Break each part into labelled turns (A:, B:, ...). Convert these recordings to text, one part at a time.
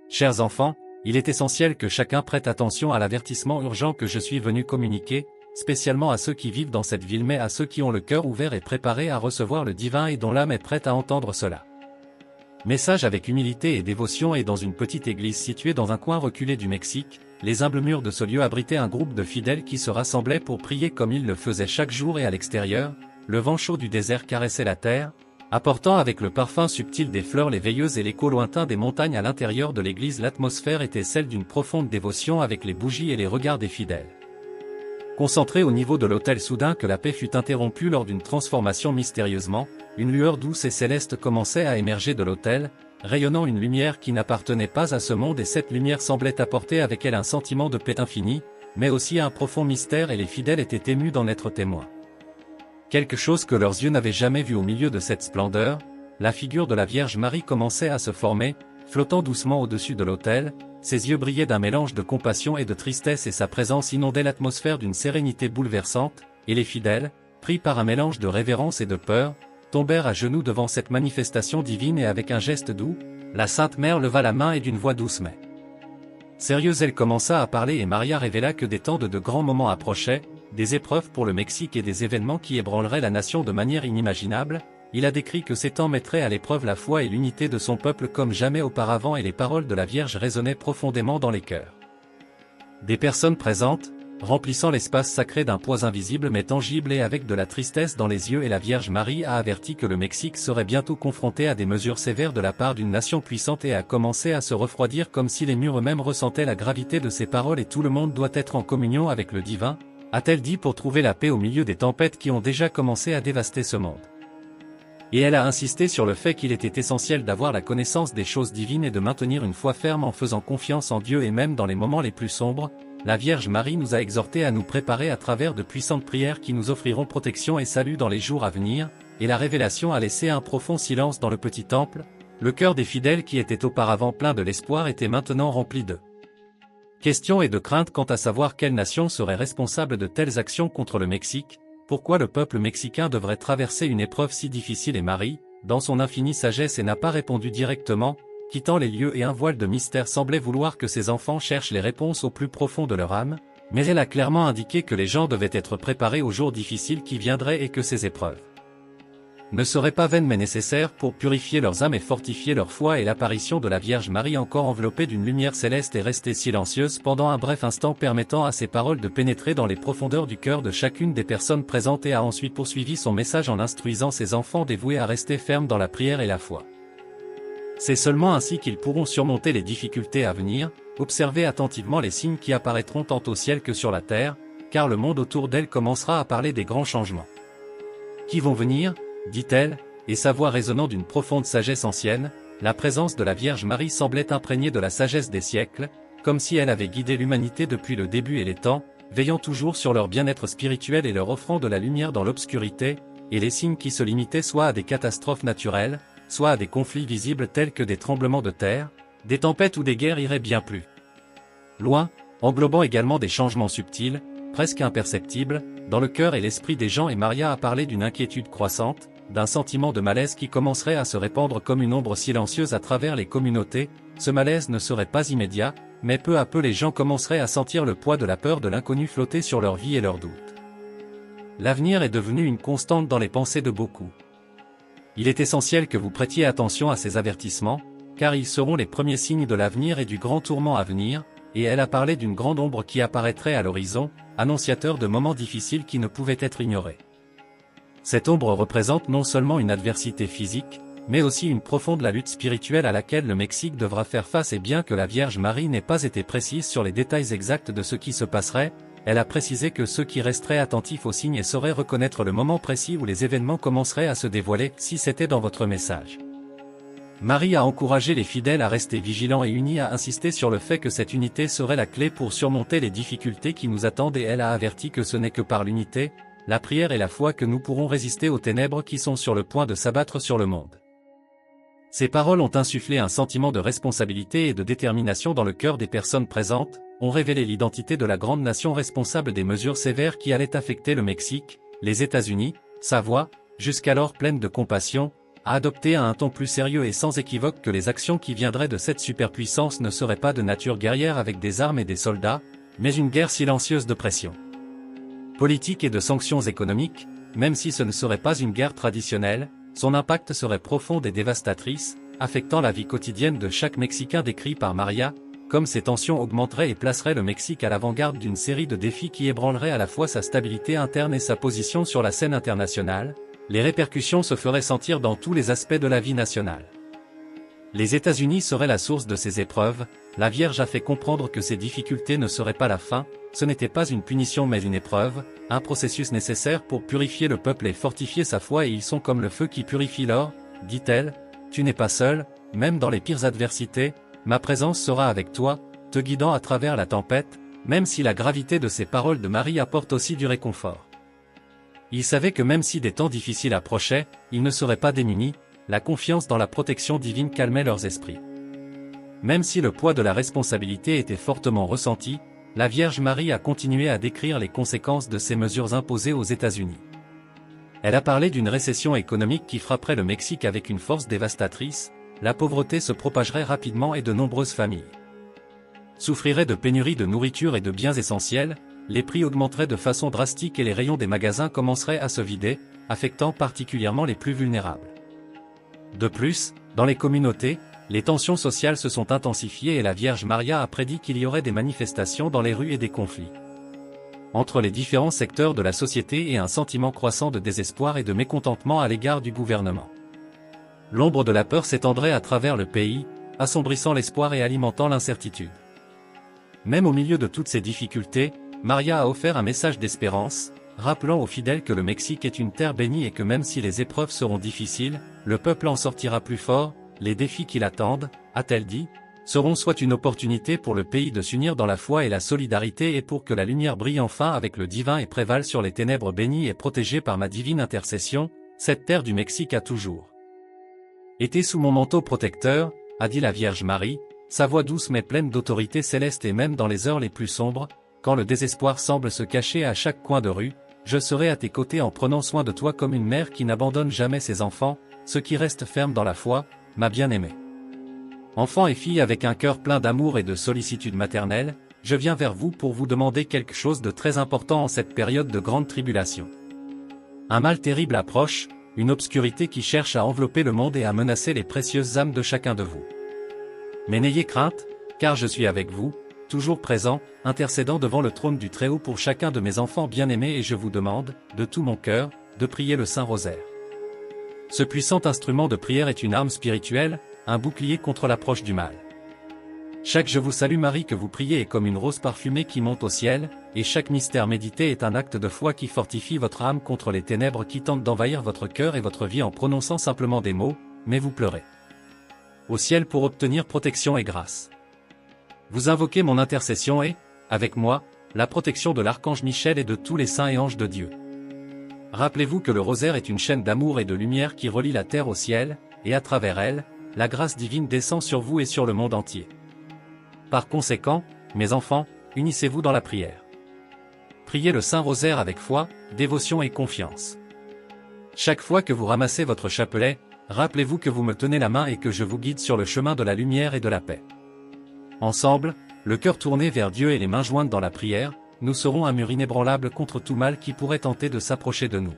A: Chers enfants, il est essentiel que chacun prête attention à l'avertissement urgent que je suis venu communiquer, spécialement à ceux qui vivent dans cette ville mais à ceux qui ont le cœur ouvert et préparé à recevoir le divin et dont l'âme est prête à entendre cela. Message avec humilité et dévotion. Et dans une petite église située dans un coin reculé du Mexique, les humbles murs de ce lieu abritaient un groupe de fidèles qui se rassemblaient pour prier comme ils le faisaient chaque jour, et à l'extérieur, le vent chaud du désert caressait la terre, apportant avec le parfum subtil des fleurs les veilleuses et l'écho lointain des montagnes. À l'intérieur de l'église, l'atmosphère était celle d'une profonde dévotion avec les bougies et les regards des fidèles. Concentré au niveau de l'autel, soudain que la paix fut interrompue lors d'une transformation. Mystérieusement, une lueur douce et céleste commençait à émerger de l'autel, rayonnant une lumière qui n'appartenait pas à ce monde, et cette lumière semblait apporter avec elle un sentiment de paix infinie, mais aussi un profond mystère, et les fidèles étaient émus d'en être témoins. Quelque chose que leurs yeux n'avaient jamais vu. Au milieu de cette splendeur, la figure de la Vierge Marie commençait à se former, flottant doucement au-dessus de l'autel. Ses yeux brillaient d'un mélange de compassion et de tristesse, et sa présence inondait l'atmosphère d'une sérénité bouleversante, et les fidèles, pris par un mélange de révérence et de peur, tombèrent à genoux devant cette manifestation divine, et avec un geste doux, la Sainte Mère leva la main et d'une voix douce mais sérieuse elle commença à parler, et Maria révéla que des temps de grands moments approchaient, des épreuves pour le Mexique et des événements qui ébranleraient la nation de manière inimaginable. Il a décrit que ces temps mettraient à l'épreuve la foi et l'unité de son peuple comme jamais auparavant, et les paroles de la Vierge résonnaient profondément dans les cœurs des personnes présentes, remplissant l'espace sacré d'un poids invisible mais tangible, et avec de la tristesse dans les yeux. Et la Vierge Marie a averti que le Mexique serait bientôt confronté à des mesures sévères de la part d'une nation puissante, et a commencé à se refroidir comme si les murs eux-mêmes ressentaient la gravité de ces paroles. Et tout le monde doit être en communion avec le divin, a-t-elle dit, pour trouver la paix au milieu des tempêtes qui ont déjà commencé à dévaster ce monde. Et elle a insisté sur le fait qu'il était essentiel d'avoir la connaissance des choses divines et de maintenir une foi ferme en faisant confiance en Dieu. Et même dans les moments les plus sombres, la Vierge Marie nous a exhortés à nous préparer à travers de puissantes prières qui nous offriront protection et salut dans les jours à venir, et la révélation a laissé un profond silence dans le petit temple. Le cœur des fidèles, qui était auparavant plein de l'espoir, était maintenant rempli de questions et de craintes quant à savoir quelle nation serait responsable de telles actions contre le Mexique. Pourquoi le peuple mexicain devrait traverser une épreuve si difficile? Et Marie, dans son infinie sagesse, n'a pas répondu directement, quittant les lieux, et un voile de mystère semblait vouloir que ses enfants cherchent les réponses au plus profond de leur âme, mais elle a clairement indiqué que les gens devaient être préparés aux jours difficiles qui viendraient, et que ces épreuves ne seraient pas vaines mais nécessaires pour purifier leurs âmes et fortifier leur foi. Et l'apparition de la Vierge Marie, encore enveloppée d'une lumière céleste, est restée silencieuse pendant un bref instant, permettant à ses paroles de pénétrer dans les profondeurs du cœur de chacune des personnes présentes, et a ensuite poursuivi son message en instruisant ses enfants dévoués à rester fermes dans la prière et la foi. C'est seulement ainsi qu'ils pourront surmonter les difficultés à venir. Observez attentivement les signes qui apparaîtront tant au ciel que sur la terre, car le monde autour d'elle commencera à parler des grands changements qui vont venir, dit-elle, et sa voix résonnant d'une profonde sagesse ancienne. La présence de la Vierge Marie semblait imprégnée de la sagesse des siècles, comme si elle avait guidé l'humanité depuis le début et les temps, veillant toujours sur leur bien-être spirituel et leur offrant de la lumière dans l'obscurité, et les signes qui se limitaient soit à des catastrophes naturelles, soit à des conflits visibles tels que des tremblements de terre, des tempêtes ou des guerres iraient bien plus loin, englobant également des changements subtils, presque imperceptibles, dans le cœur et l'esprit des gens. Et Maria a parlé d'une inquiétude croissante, d'un sentiment de malaise qui commencerait à se répandre comme une ombre silencieuse à travers les communautés. Ce malaise ne serait pas immédiat, mais peu à peu les gens commenceraient à sentir le poids de la peur de l'inconnu flotter sur leur vie et leurs doutes. L'avenir est devenu une constante dans les pensées de beaucoup. Il est essentiel que vous prêtiez attention à ces avertissements, car ils seront les premiers signes de l'avenir et du grand tourment à venir. Et elle a parlé d'une grande ombre qui apparaîtrait à l'horizon, annonciateur de moments difficiles qui ne pouvaient être ignorés. Cette ombre représente non seulement une adversité physique, mais aussi une profonde lutte spirituelle à laquelle le Mexique devra faire face. Et bien que la Vierge Marie n'ait pas été précise sur les détails exacts de ce qui se passerait, elle a précisé que ceux qui resteraient attentifs aux signes sauraient reconnaître le moment précis où les événements commenceraient à se dévoiler. Si c'était dans votre message, Marie a encouragé les fidèles à rester vigilants et unis, a insisté sur le fait que cette unité serait la clé pour surmonter les difficultés qui nous attendent, et elle a averti que ce n'est que par l'unité, la prière et la foi que nous pourrons résister aux ténèbres qui sont sur le point de s'abattre sur le monde. Ces paroles ont insufflé un sentiment de responsabilité et de détermination dans le cœur des personnes présentes, ont révélé l'identité de la grande nation responsable des mesures sévères qui allaient affecter le Mexique. Les États-Unis, sa voix, jusqu'alors pleine de compassion, a adopté un ton plus sérieux et sans équivoque que les actions qui viendraient de cette superpuissance ne seraient pas de nature guerrière avec des armes et des soldats, mais une guerre silencieuse de pression politique et de sanctions économiques. Même si ce ne serait pas une guerre traditionnelle, son impact serait profond et dévastatrice, affectant la vie quotidienne de chaque Mexicain décrit par Maria, comme ces tensions augmenteraient et placeraient le Mexique à l'avant-garde d'une série de défis qui ébranleraient à la fois sa stabilité interne et sa position sur la scène internationale. Les répercussions se feraient sentir dans tous les aspects de la vie nationale. Les États-Unis seraient la source de ces épreuves. La Vierge a fait comprendre que ces difficultés ne seraient pas la fin, ce n'était pas une punition mais une épreuve, un processus nécessaire pour purifier le peuple et fortifier sa foi, et ils sont comme le feu qui purifie l'or, dit-elle. Tu n'es pas seul, même dans les pires adversités, ma présence sera avec toi, te guidant à travers la tempête, même si la gravité de ces paroles de Marie apporte aussi du réconfort. Ils savaient que même si des temps difficiles approchaient, ils ne seraient pas démunis, la confiance dans la protection divine calmait leurs esprits. Même si le poids de la responsabilité était fortement ressenti, la Vierge Marie a continué à décrire les conséquences de ces mesures imposées aux États-Unis. Elle a parlé d'une récession économique qui frapperait le Mexique avec une force dévastatrice, la pauvreté se propagerait rapidement et de nombreuses familles souffriraient de pénurie de nourriture et de biens essentiels, les prix augmenteraient de façon drastique et les rayons des magasins commenceraient à se vider, affectant particulièrement les plus vulnérables. De plus, dans les communautés, les tensions sociales se sont intensifiées et la Vierge Maria a prédit qu'il y aurait des manifestations dans les rues et des conflits entre les différents secteurs de la société et un sentiment croissant de désespoir et de mécontentement à l'égard du gouvernement. L'ombre de la peur s'étendrait à travers le pays, assombrissant l'espoir et alimentant l'incertitude. Même au milieu de toutes ces difficultés, Maria a offert un message d'espérance, rappelant aux fidèles que le Mexique est une terre bénie et que même si les épreuves seront difficiles, le peuple en sortira plus fort. Les défis qui l'attendent, a-t-elle dit, seront soit une opportunité pour le pays de s'unir dans la foi et la solidarité et pour que la lumière brille enfin avec le divin et prévale sur les ténèbres bénies et protégées par ma divine intercession, cette terre du Mexique a toujours été sous mon manteau protecteur, a dit la Vierge Marie, sa voix douce mais pleine d'autorité céleste, et même dans les heures les plus sombres, quand le désespoir semble se cacher à chaque coin de rue, je serai à tes côtés en prenant soin de toi comme une mère qui n'abandonne jamais ses enfants, ceux qui restent fermes dans la foi, ma bien-aimée. Enfants et filles avec un cœur plein d'amour et de sollicitude maternelle, je viens vers vous pour vous demander quelque chose de très important en cette période de grande tribulation. Un mal terrible approche, une obscurité qui cherche à envelopper le monde et à menacer les précieuses âmes de chacun de vous. Mais n'ayez crainte, car je suis avec vous, toujours présent, intercédant devant le trône du Très-Haut pour chacun de mes enfants bien-aimés, et je vous demande, de tout mon cœur, de prier le Saint-Rosaire. Ce puissant instrument de prière est une arme spirituelle, un bouclier contre l'approche du mal. Chaque Je vous salue Marie que vous priez est comme une rose parfumée qui monte au ciel, et chaque mystère médité est un acte de foi qui fortifie votre âme contre les ténèbres qui tentent d'envahir votre cœur et votre vie en prononçant simplement des mots, mais vous pleurez au ciel pour obtenir protection et grâce. Vous invoquez mon intercession et, avec moi, la protection de l'archange Michel et de tous les saints et anges de Dieu. Rappelez-vous que le rosaire est une chaîne d'amour et de lumière qui relie la terre au ciel, et à travers elle, la grâce divine descend sur vous et sur le monde entier. Par conséquent, mes enfants, unissez-vous dans la prière. Priez le Saint-Rosaire avec foi, dévotion et confiance. Chaque fois que vous ramassez votre chapelet, rappelez-vous que vous me tenez la main et que je vous guide sur le chemin de la lumière et de la paix. Ensemble, le cœur tourné vers Dieu et les mains jointes dans la prière, nous serons un mur inébranlable contre tout mal qui pourrait tenter de s'approcher de nous.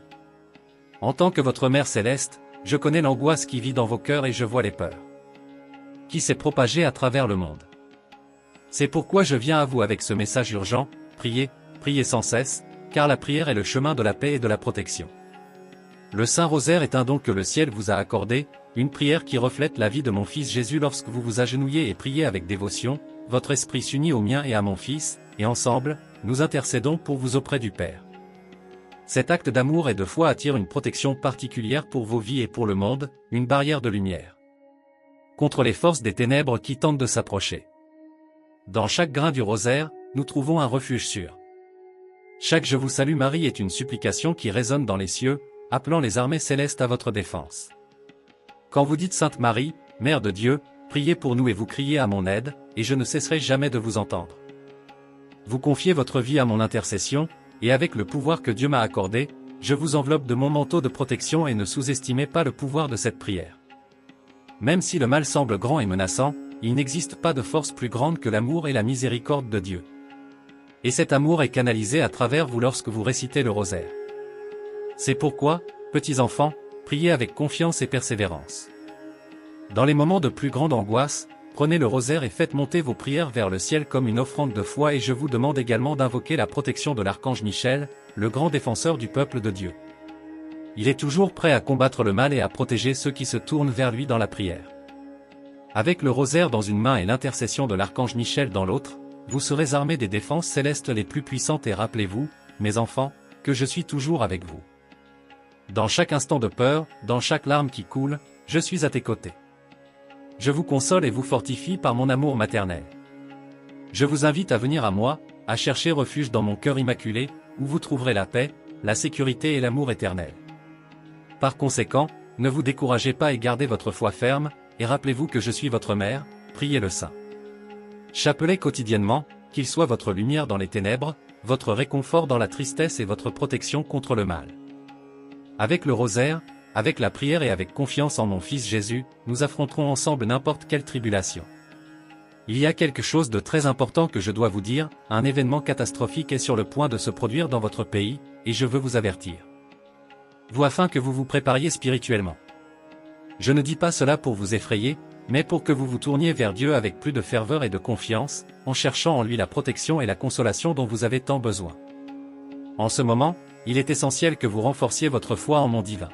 A: En tant que votre Mère céleste, je connais l'angoisse qui vit dans vos cœurs et je vois les peurs qui s'est propagée à travers le monde. C'est pourquoi je viens à vous avec ce message urgent, priez, priez sans cesse, car la prière est le chemin de la paix et de la protection. Le Saint-Rosaire est un don que le ciel vous a accordé, une prière qui reflète la vie de mon Fils Jésus. Lorsque vous vous agenouillez et priez avec dévotion, votre esprit s'unit au mien et à mon Fils, et ensemble, nous intercédons pour vous auprès du Père. Cet acte d'amour et de foi attire une protection particulière pour vos vies et pour le monde, une barrière de lumière contre les forces des ténèbres qui tentent de s'approcher. Dans chaque grain du rosaire, nous trouvons un refuge sûr. Chaque Je vous salue Marie est une supplication qui résonne dans les cieux, appelant les armées célestes à votre défense. Quand vous dites Sainte Marie, Mère de Dieu, priez pour nous et vous criez à mon aide, et je ne cesserai jamais de vous entendre. Vous confiez votre vie à mon intercession, et avec le pouvoir que Dieu m'a accordé, je vous enveloppe de mon manteau de protection et ne sous-estimez pas le pouvoir de cette prière. Même si le mal semble grand et menaçant, il n'existe pas de force plus grande que l'amour et la miséricorde de Dieu. Et cet amour est canalisé à travers vous lorsque vous récitez le rosaire. C'est pourquoi, petits enfants, priez avec confiance et persévérance. Dans les moments de plus grande angoisse, prenez le rosaire et faites monter vos prières vers le ciel comme une offrande de foi et je vous demande également d'invoquer la protection de l'archange Michel, le grand défenseur du peuple de Dieu. Il est toujours prêt à combattre le mal et à protéger ceux qui se tournent vers lui dans la prière. Avec le rosaire dans une main et l'intercession de l'archange Michel dans l'autre, vous serez armés des défenses célestes les plus puissantes et rappelez-vous, mes enfants, que je suis toujours avec vous. Dans chaque instant de peur, dans chaque larme qui coule, je suis à tes côtés. Je vous console et vous fortifie par mon amour maternel. Je vous invite à venir à moi, à chercher refuge dans mon cœur immaculé, où vous trouverez la paix, la sécurité et l'amour éternel. Par conséquent, ne vous découragez pas et gardez votre foi ferme, et rappelez-vous que je suis votre mère, priez le Saint Chapelet quotidiennement, qu'il soit votre lumière dans les ténèbres, votre réconfort dans la tristesse et votre protection contre le mal. Avec le rosaire, avec la prière et avec confiance en mon Fils Jésus, nous affronterons ensemble n'importe quelle tribulation. Il y a quelque chose de très important que je dois vous dire, un événement catastrophique est sur le point de se produire dans votre pays, et je veux vous avertir. Vous afin que vous vous prépariez spirituellement. Je ne dis pas cela pour vous effrayer, mais pour que vous vous tourniez vers Dieu avec plus de ferveur et de confiance, en cherchant en lui la protection et la consolation dont vous avez tant besoin. En ce moment, il est essentiel que vous renforciez votre foi en mon divin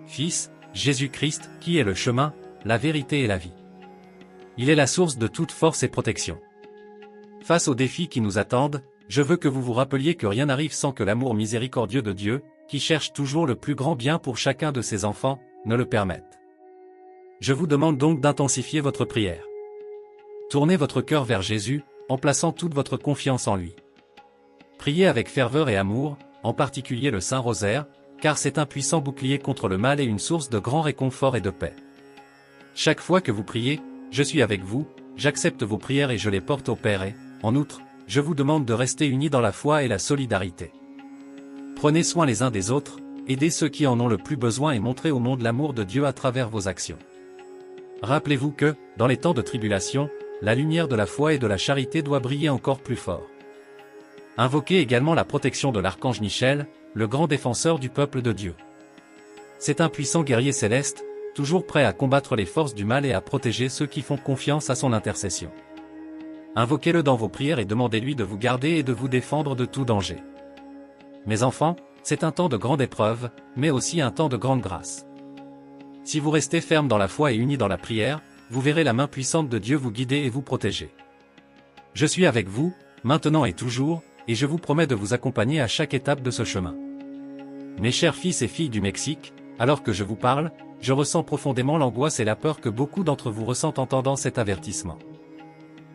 A: Fils, Jésus-Christ, qui est le chemin, la vérité et la vie. Il est la source de toute force et protection. Face aux défis qui nous attendent, je veux que vous vous rappeliez que rien n'arrive sans que l'amour miséricordieux de Dieu, qui cherche toujours le plus grand bien pour chacun de ses enfants, ne le permette. Je vous demande donc d'intensifier votre prière. Tournez votre cœur vers Jésus, en plaçant toute votre confiance en lui. Priez avec ferveur et amour, en particulier le Saint Rosaire, car c'est un puissant bouclier contre le mal et une source de grand réconfort et de paix. Chaque fois que vous priez, je suis avec vous, j'accepte vos prières et je les porte au Père et, en outre, je vous demande de rester unis dans la foi et la solidarité. Prenez soin les uns des autres, aidez ceux qui en ont le plus besoin et montrez au monde l'amour de Dieu à travers vos actions. Rappelez-vous que, dans les temps de tribulation, la lumière de la foi et de la charité doit briller encore plus fort. Invoquez également la protection de l'archange Michel, le grand défenseur du peuple de Dieu. C'est un puissant guerrier céleste, toujours prêt à combattre les forces du mal et à protéger ceux qui font confiance à son intercession. Invoquez-le dans vos prières et demandez-lui de vous garder et de vous défendre de tout danger. Mes enfants, c'est un temps de grande épreuve, mais aussi un temps de grande grâce. Si vous restez fermes dans la foi et unis dans la prière, vous verrez la main puissante de Dieu vous guider et vous protéger. Je suis avec vous, maintenant et toujours, et je vous promets de vous accompagner à chaque étape de ce chemin. Mes chers fils et filles du Mexique, alors que je vous parle, je ressens profondément l'angoisse et la peur que beaucoup d'entre vous ressentent en entendant cet avertissement.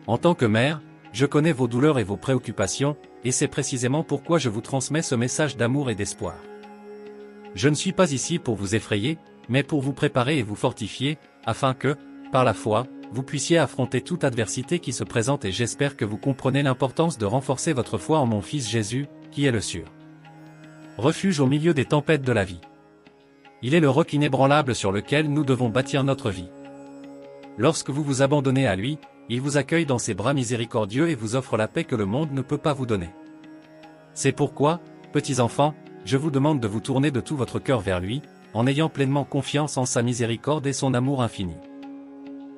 A: En tant que mère, je connais vos douleurs et vos préoccupations, et c'est précisément pourquoi je vous transmets ce message d'amour et d'espoir. Je ne suis pas ici pour vous effrayer, mais pour vous préparer et vous fortifier, afin que, par la foi, vous puissiez affronter toute adversité qui se présente et j'espère que vous comprenez l'importance de renforcer votre foi en mon Fils Jésus, qui est le sûr refuge au milieu des tempêtes de la vie. Il est le roc inébranlable sur lequel nous devons bâtir notre vie. Lorsque vous vous abandonnez à lui, il vous accueille dans ses bras miséricordieux et vous offre la paix que le monde ne peut pas vous donner. C'est pourquoi, petits enfants, je vous demande de vous tourner de tout votre cœur vers lui, en ayant pleinement confiance en sa miséricorde et son amour infini.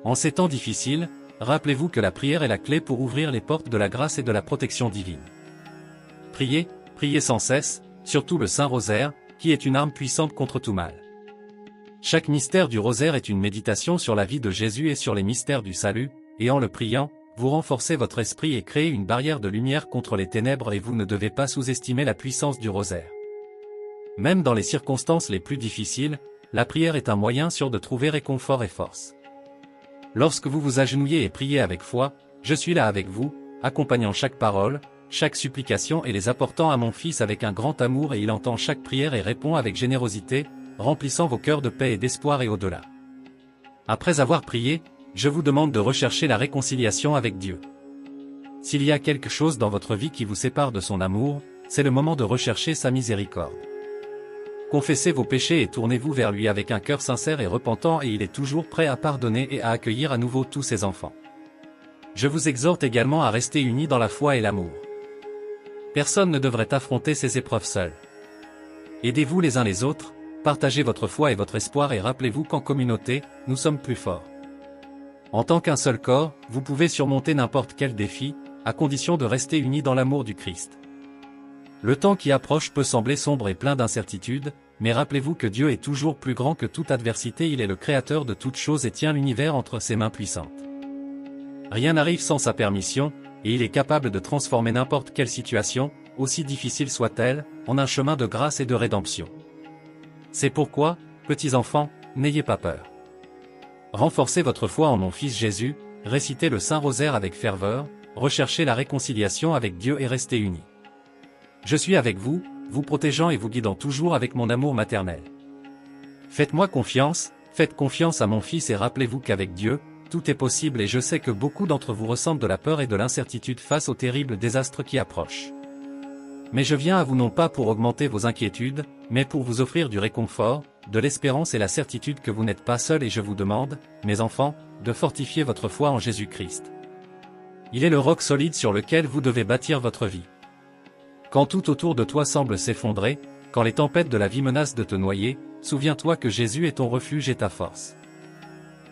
A: En ces temps difficiles, rappelez-vous que la prière est la clé pour ouvrir les portes de la grâce et de la protection divine. Priez, priez sans cesse, surtout le Saint Rosaire, qui est une arme puissante contre tout mal. Chaque mystère du rosaire est une méditation sur la vie de Jésus et sur les mystères du salut, et en le priant, vous renforcez votre esprit et créez une barrière de lumière contre les ténèbres et vous ne devez pas sous-estimer la puissance du rosaire. Même dans les circonstances les plus difficiles, la prière est un moyen sûr de trouver réconfort et force. Lorsque vous vous agenouillez et priez avec foi, je suis là avec vous, accompagnant chaque parole, chaque supplication et les apportant à mon Fils avec un grand amour et il entend chaque prière et répond avec générosité, remplissant vos cœurs de paix et d'espoir et au-delà. Après avoir prié, je vous demande de rechercher la réconciliation avec Dieu. S'il y a quelque chose dans votre vie qui vous sépare de son amour, c'est le moment de rechercher sa miséricorde. confessez vos péchés et tournez-vous vers lui avec un cœur sincère et repentant et il est toujours prêt à pardonner et à accueillir à nouveau tous ses enfants. Je vous exhorte également à rester unis dans la foi et l'amour. Personne ne devrait affronter ces épreuves seul. Aidez-vous les uns les autres, partagez votre foi et votre espoir et rappelez-vous qu'en communauté, nous sommes plus forts. En tant qu'un seul corps, vous pouvez surmonter n'importe quel défi, à condition de rester unis dans l'amour du Christ. Le temps qui approche peut sembler sombre et plein d'incertitudes, mais rappelez-vous que Dieu est toujours plus grand que toute adversité, il est le créateur de toutes choses et tient l'univers entre ses mains puissantes. Rien n'arrive sans sa permission, et il est capable de transformer n'importe quelle situation, aussi difficile soit-elle, en un chemin de grâce et de rédemption. C'est pourquoi, petits enfants, n'ayez pas peur. Renforcez votre foi en mon Fils Jésus, récitez le Saint-Rosaire avec ferveur, recherchez la réconciliation avec Dieu et restez unis. Je suis avec vous, vous protégeant et vous guidant toujours avec mon amour maternel. Faites-moi confiance, faites confiance à mon Fils et rappelez-vous qu'avec Dieu, tout est possible et je sais que beaucoup d'entre vous ressentent de la peur et de l'incertitude face aux terribles désastres qui approchent. Mais je viens à vous non pas pour augmenter vos inquiétudes, mais pour vous offrir du réconfort, de l'espérance et la certitude que vous n'êtes pas seuls et je vous demande, mes enfants, de fortifier votre foi en Jésus-Christ. Il est le roc solide sur lequel vous devez bâtir votre vie. Quand tout autour de toi semble s'effondrer, quand les tempêtes de la vie menacent de te noyer, souviens-toi que Jésus est ton refuge et ta force.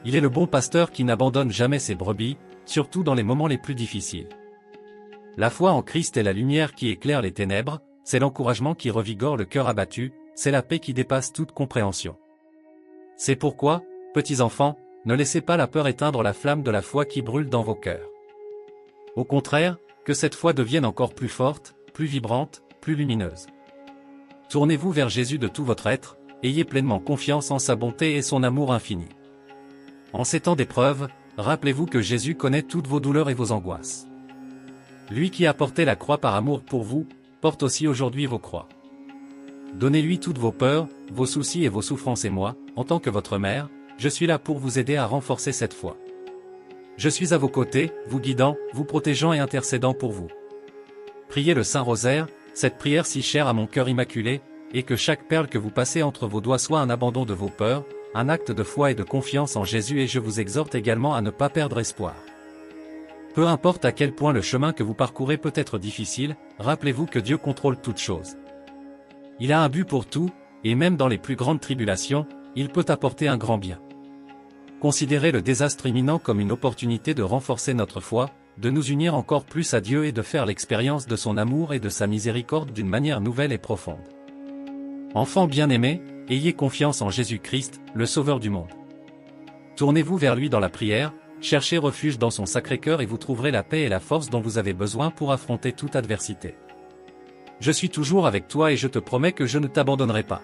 A: Il est le bon pasteur qui n'abandonne jamais ses brebis, surtout dans les moments les plus difficiles. La foi en Christ est la lumière qui éclaire les ténèbres, c'est l'encouragement qui revigore le cœur abattu, c'est la paix qui dépasse toute compréhension. C'est pourquoi, petits enfants, ne laissez pas la peur éteindre la flamme de la foi qui brûle dans vos cœurs. Au contraire, que cette foi devienne encore plus forte, plus vibrante, plus lumineuse. Tournez-vous vers Jésus de tout votre être, ayez pleinement confiance en sa bonté et son amour infini. En ces temps d'épreuve, rappelez-vous que Jésus connaît toutes vos douleurs et vos angoisses. Lui qui a porté la croix par amour pour vous, porte aussi aujourd'hui vos croix. Donnez-lui toutes vos peurs, vos soucis et vos souffrances et moi, en tant que votre mère, je suis là pour vous aider à renforcer cette foi. Je suis à vos côtés, vous guidant, vous protégeant et intercédant pour vous. Priez le Saint-Rosaire, cette prière si chère à mon cœur immaculé, et que chaque perle que vous passez entre vos doigts soit un abandon de vos peurs, un acte de foi et de confiance en Jésus et je vous exhorte également à ne pas perdre espoir. Peu importe à quel point le chemin que vous parcourez peut être difficile, rappelez-vous que Dieu contrôle toutes choses. Il a un but pour tout, et même dans les plus grandes tribulations, il peut apporter un grand bien. Considérez le désastre imminent comme une opportunité de renforcer notre foi, de nous unir encore plus à Dieu et de faire l'expérience de son amour et de sa miséricorde d'une manière nouvelle et profonde. Enfants bien-aimés, ayez confiance en Jésus-Christ, le Sauveur du monde. Tournez-vous vers lui dans la prière, cherchez refuge dans son Sacré-Cœur et vous trouverez la paix et la force dont vous avez besoin pour affronter toute adversité. Je suis toujours avec toi et je te promets que je ne t'abandonnerai pas.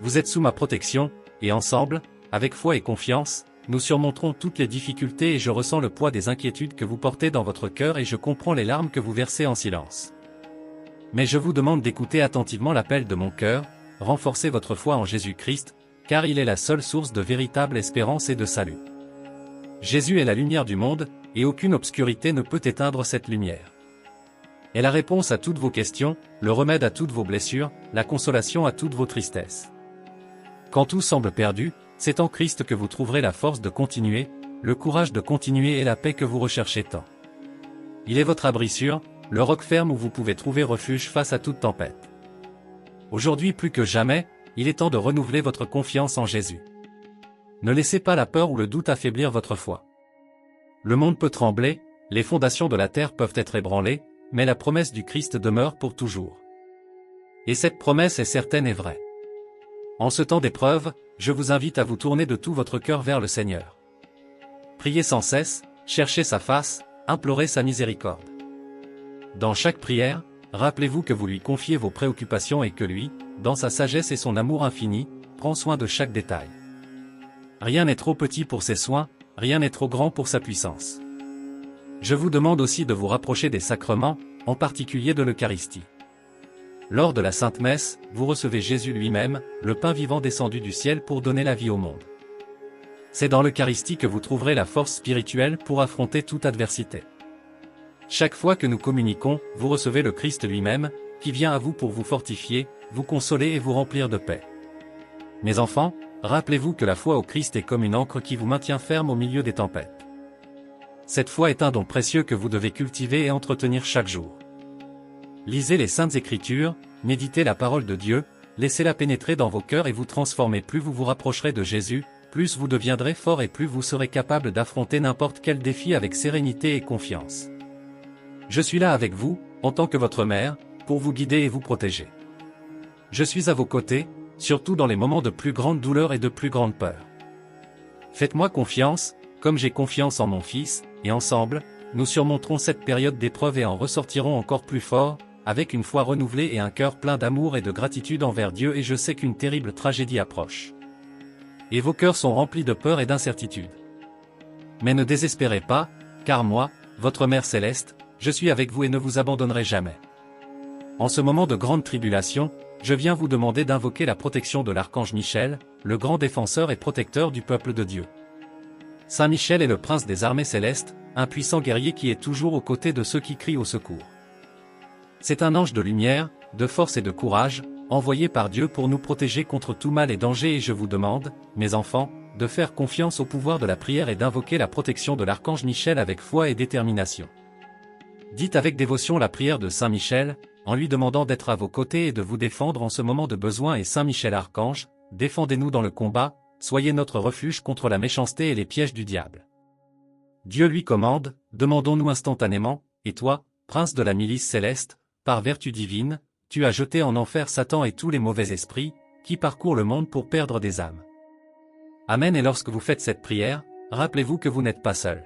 A: Vous êtes sous ma protection, et ensemble, avec foi et confiance, nous surmonterons toutes les difficultés et je ressens le poids des inquiétudes que vous portez dans votre cœur et je comprends les larmes que vous versez en silence. Mais je vous demande d'écouter attentivement l'appel de mon cœur, renforcez votre foi en Jésus-Christ, car il est la seule source de véritable espérance et de salut. Jésus est la lumière du monde, et aucune obscurité ne peut éteindre cette lumière. Est la réponse à toutes vos questions, le remède à toutes vos blessures, la consolation à toutes vos tristesses. Quand tout semble perdu, c'est en Christ que vous trouverez la force de continuer, le courage de continuer et la paix que vous recherchez tant. Il est votre abri sûr, le roc ferme où vous pouvez trouver refuge face à toute tempête. Aujourd'hui plus que jamais, il est temps de renouveler votre confiance en Jésus. Ne laissez pas la peur ou le doute affaiblir votre foi. Le monde peut trembler, les fondations de la terre peuvent être ébranlées, mais la promesse du Christ demeure pour toujours. Et cette promesse est certaine et vraie. En ce temps d'épreuve, je vous invite à vous tourner de tout votre cœur vers le Seigneur. Priez sans cesse, cherchez sa face, implorez sa miséricorde. Dans chaque prière, rappelez-vous que vous lui confiez vos préoccupations et que lui, dans sa sagesse et son amour infini, prend soin de chaque détail. Rien n'est trop petit pour ses soins, rien n'est trop grand pour sa puissance. Je vous demande aussi de vous rapprocher des sacrements, en particulier de l'Eucharistie. Lors de la Sainte Messe, vous recevez Jésus lui-même, le pain vivant descendu du ciel pour donner la vie au monde. C'est dans l'Eucharistie que vous trouverez la force spirituelle pour affronter toute adversité. Chaque fois que nous communiquons, vous recevez le Christ lui-même, qui vient à vous pour vous fortifier, vous consoler et vous remplir de paix. Mes enfants, rappelez-vous que la foi au Christ est comme une ancre qui vous maintient ferme au milieu des tempêtes. Cette foi est un don précieux que vous devez cultiver et entretenir chaque jour. Lisez les Saintes Écritures, méditez la parole de Dieu, laissez-la pénétrer dans vos cœurs et vous transformer. Plus vous vous rapprocherez de Jésus, plus vous deviendrez fort et plus vous serez capable d'affronter n'importe quel défi avec sérénité et confiance. Je suis là avec vous, en tant que votre mère, pour vous guider et vous protéger. Je suis à vos côtés, surtout dans les moments de plus grande douleur et de plus grande peur. Faites-moi confiance, comme j'ai confiance en mon Fils, et ensemble, nous surmonterons cette période d'épreuve et en ressortirons encore plus forts, avec une foi renouvelée et un cœur plein d'amour et de gratitude envers Dieu. Et je sais qu'une terrible tragédie approche. Et vos cœurs sont remplis de peur et d'incertitude. Mais ne désespérez pas, car moi, votre Mère Céleste, je suis avec vous et ne vous abandonnerai jamais. En ce moment de grande tribulation, je viens vous demander d'invoquer la protection de l'archange Michel, le grand défenseur et protecteur du peuple de Dieu. Saint Michel est le prince des armées célestes, un puissant guerrier qui est toujours aux côtés de ceux qui crient au secours. C'est un ange de lumière, de force et de courage, envoyé par Dieu pour nous protéger contre tout mal et danger. Et je vous demande, mes enfants, de faire confiance au pouvoir de la prière et d'invoquer la protection de l'archange Michel avec foi et détermination. Dites avec dévotion la prière de Saint Michel, en lui demandant d'être à vos côtés et de vous défendre en ce moment de besoin. Et Saint Michel Archange, défendez-nous dans le combat, soyez notre refuge contre la méchanceté et les pièges du diable. Dieu lui commande, demandons-nous instantanément, et toi, prince de la milice céleste, par vertu divine, tu as jeté en enfer Satan et tous les mauvais esprits, qui parcourent le monde pour perdre des âmes. Amen. Et lorsque vous faites cette prière, rappelez-vous que vous n'êtes pas seul.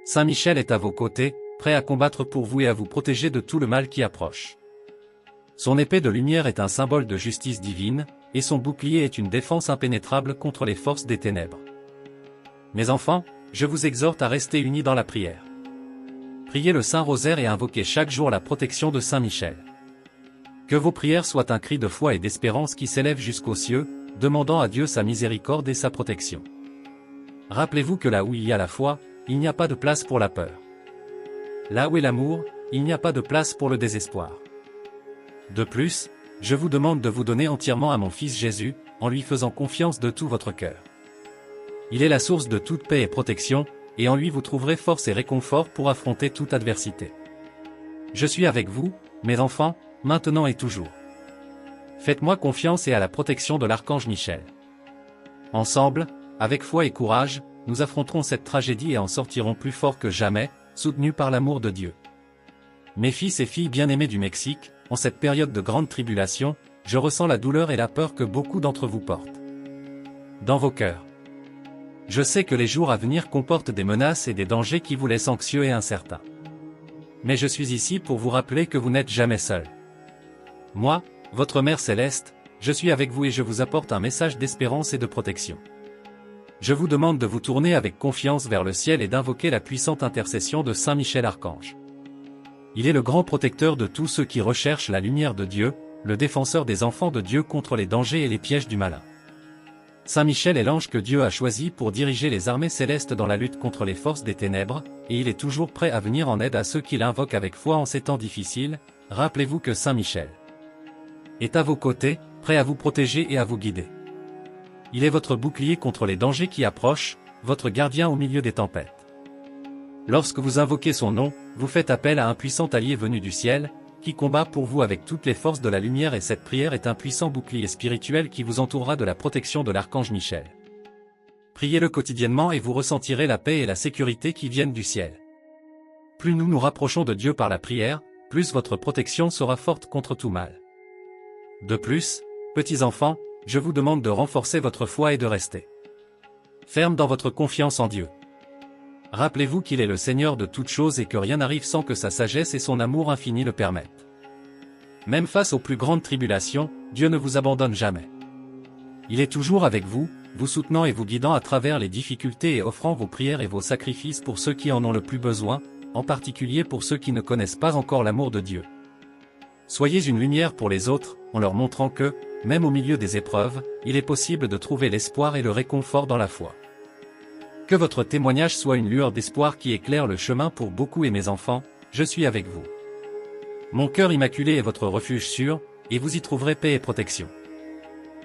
A: Saint Michel est à vos côtés, prêt à combattre pour vous et à vous protéger de tout le mal qui approche. Son épée de lumière est un symbole de justice divine, et son bouclier est une défense impénétrable contre les forces des ténèbres. Mes enfants, je vous exhorte à rester unis dans la prière. Priez le Saint-Rosaire et invoquez chaque jour la protection de Saint Michel. Que vos prières soient un cri de foi et d'espérance qui s'élève jusqu'aux cieux, demandant à Dieu sa miséricorde et sa protection. Rappelez-vous que là où il y a la foi, il n'y a pas de place pour la peur. Là où est l'amour, il n'y a pas de place pour le désespoir. De plus, je vous demande de vous donner entièrement à mon Fils Jésus, en lui faisant confiance de tout votre cœur. Il est la source de toute paix et protection, et en lui vous trouverez force et réconfort pour affronter toute adversité. Je suis avec vous, mes enfants, maintenant et toujours. Faites-moi confiance et à la protection de l'archange Michel. Ensemble, avec foi et courage, nous affronterons cette tragédie et en sortirons plus forts que jamais, soutenus par l'amour de Dieu. Mes fils et filles bien-aimés du Mexique, en cette période de grande tribulation, je ressens la douleur et la peur que beaucoup d'entre vous portent. Dans vos cœurs. Je sais que les jours à venir comportent des menaces et des dangers qui vous laissent anxieux et incertains. Mais je suis ici pour vous rappeler que vous n'êtes jamais seul. Moi, votre Mère Céleste, je suis avec vous et je vous apporte un message d'espérance et de protection. Je vous demande de vous tourner avec confiance vers le ciel et d'invoquer la puissante intercession de Saint Michel Archange. Il est le grand protecteur de tous ceux qui recherchent la lumière de Dieu, le défenseur des enfants de Dieu contre les dangers et les pièges du malin. Saint Michel est l'ange que Dieu a choisi pour diriger les armées célestes dans la lutte contre les forces des ténèbres, et il est toujours prêt à venir en aide à ceux qui l'invoquent avec foi en ces temps difficiles. Rappelez-vous que Saint Michel est à vos côtés, prêt à vous protéger et à vous guider. Il est votre bouclier contre les dangers qui approchent, votre gardien au milieu des tempêtes. Lorsque vous invoquez son nom, vous faites appel à un puissant allié venu du ciel, qui combat pour vous avec toutes les forces de la lumière, et cette prière est un puissant bouclier spirituel qui vous entourera de la protection de l'archange Michel. Priez-le quotidiennement et vous ressentirez la paix et la sécurité qui viennent du ciel. Plus nous nous rapprochons de Dieu par la prière, plus votre protection sera forte contre tout mal. De plus, petits enfants, je vous demande de renforcer votre foi et de rester ferme dans votre confiance en Dieu. Rappelez-vous qu'il est le Seigneur de toutes choses et que rien n'arrive sans que sa sagesse et son amour infini le permettent. Même face aux plus grandes tribulations, Dieu ne vous abandonne jamais. Il est toujours avec vous, vous soutenant et vous guidant à travers les difficultés et offrant vos prières et vos sacrifices pour ceux qui en ont le plus besoin, en particulier pour ceux qui ne connaissent pas encore l'amour de Dieu. Soyez une lumière pour les autres, en leur montrant que, même au milieu des épreuves, il est possible de trouver l'espoir et le réconfort dans la foi. Que votre témoignage soit une lueur d'espoir qui éclaire le chemin pour beaucoup. Et mes enfants, je suis avec vous. Mon cœur immaculé est votre refuge sûr, et vous y trouverez paix et protection.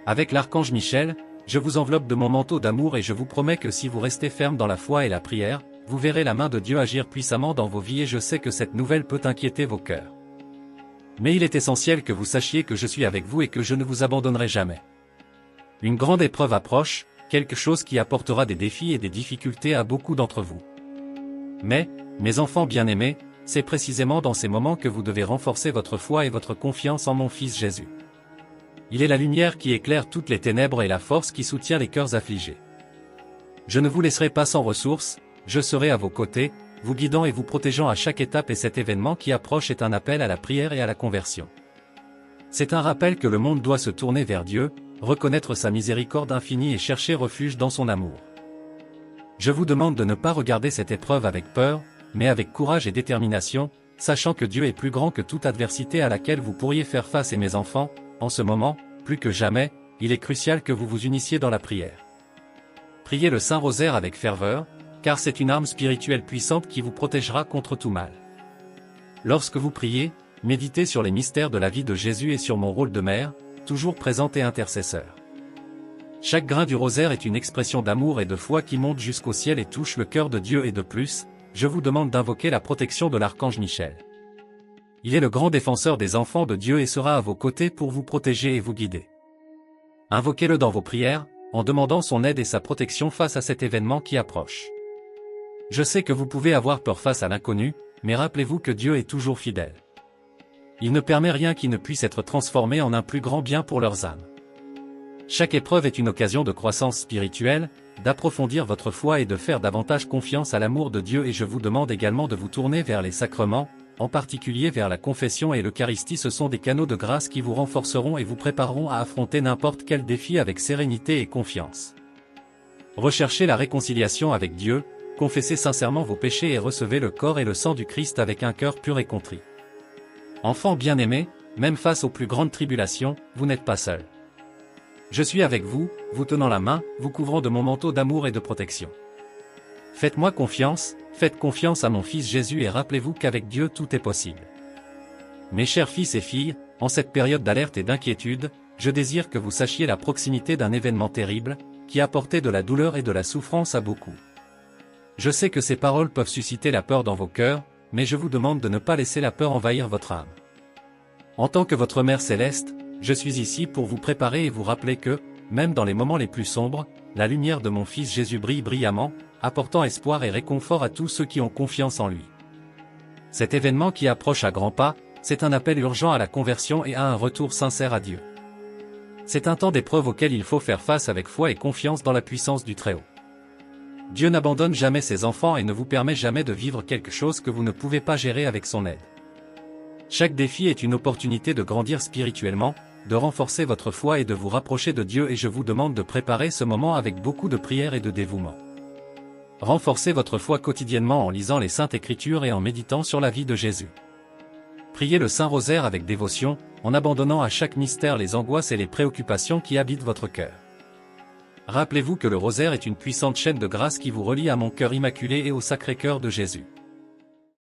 A: Avec l'archange Michel, je vous enveloppe de mon manteau d'amour et je vous promets que si vous restez ferme dans la foi et la prière, vous verrez la main de Dieu agir puissamment dans vos vies et je sais que cette nouvelle peut inquiéter vos cœurs. Mais il est essentiel que vous sachiez que je suis avec vous et que je ne vous abandonnerai jamais. Une grande épreuve approche, quelque chose qui apportera des défis et des difficultés à beaucoup d'entre vous. Mais, mes enfants bien-aimés, c'est précisément dans ces moments que vous devez renforcer votre foi et votre confiance en mon Fils Jésus. Il est la lumière qui éclaire toutes les ténèbres et la force qui soutient les cœurs affligés. Je ne vous laisserai pas sans ressources, je serai à vos côtés, vous guidant et vous protégeant à chaque étape et cet événement qui approche est un appel à la prière et à la conversion. C'est un rappel que le monde doit se tourner vers Dieu, reconnaître sa miséricorde infinie et chercher refuge dans son amour. Je vous demande de ne pas regarder cette épreuve avec peur, mais avec courage et détermination, sachant que Dieu est plus grand que toute adversité à laquelle vous pourriez faire face et mes enfants, en ce moment, plus que jamais, il est crucial que vous vous unissiez dans la prière. Priez le Saint Rosaire avec ferveur, car c'est une arme spirituelle puissante qui vous protégera contre tout mal. Lorsque vous priez, méditez sur les mystères de la vie de Jésus et sur mon rôle de mère, toujours présent et intercesseur. Chaque grain du rosaire est une expression d'amour et de foi qui monte jusqu'au ciel et touche le cœur de Dieu et de plus, je vous demande d'invoquer la protection de l'archange Michel. Il est le grand défenseur des enfants de Dieu et sera à vos côtés pour vous protéger et vous guider. Invoquez-le dans vos prières, en demandant son aide et sa protection face à cet événement qui approche. Je sais que vous pouvez avoir peur face à l'inconnu, mais rappelez-vous que Dieu est toujours fidèle. Il ne permet rien qui ne puisse être transformé en un plus grand bien pour leurs âmes. Chaque épreuve est une occasion de croissance spirituelle, d'approfondir votre foi et de faire davantage confiance à l'amour de Dieu et je vous demande également de vous tourner vers les sacrements, en particulier vers la confession et l'Eucharistie. Ce sont des canaux de grâce qui vous renforceront et vous prépareront à affronter n'importe quel défi avec sérénité et confiance. Recherchez la réconciliation avec Dieu, confessez sincèrement vos péchés et recevez le corps et le sang du Christ avec un cœur pur et contrit. Enfants bien-aimés, même face aux plus grandes tribulations, vous n'êtes pas seuls. Je suis avec vous, vous tenant la main, vous couvrant de mon manteau d'amour et de protection. Faites-moi confiance, faites confiance à mon Fils Jésus et rappelez-vous qu'avec Dieu tout est possible. Mes chers fils et filles, en cette période d'alerte et d'inquiétude, je désire que vous sachiez la proximité d'un événement terrible, qui a apporté de la douleur et de la souffrance à beaucoup. Je sais que ces paroles peuvent susciter la peur dans vos cœurs, mais je vous demande de ne pas laisser la peur envahir votre âme. En tant que votre Mère Céleste, je suis ici pour vous préparer et vous rappeler que, même dans les moments les plus sombres, la lumière de mon Fils Jésus brille brillamment, apportant espoir et réconfort à tous ceux qui ont confiance en lui. Cet événement qui approche à grands pas, c'est un appel urgent à la conversion et à un retour sincère à Dieu. C'est un temps d'épreuve auquel il faut faire face avec foi et confiance dans la puissance du Très-Haut. Dieu n'abandonne jamais ses enfants et ne vous permet jamais de vivre quelque chose que vous ne pouvez pas gérer avec son aide. Chaque défi est une opportunité de grandir spirituellement, de renforcer votre foi et de vous rapprocher de Dieu et je vous demande de préparer ce moment avec beaucoup de prière et de dévouement. Renforcez votre foi quotidiennement en lisant les Saintes Écritures et en méditant sur la vie de Jésus. Priez le Saint Rosaire avec dévotion, en abandonnant à chaque mystère les angoisses et les préoccupations qui habitent votre cœur. Rappelez-vous que le rosaire est une puissante chaîne de grâce qui vous relie à mon cœur immaculé et au Sacré-Cœur de Jésus.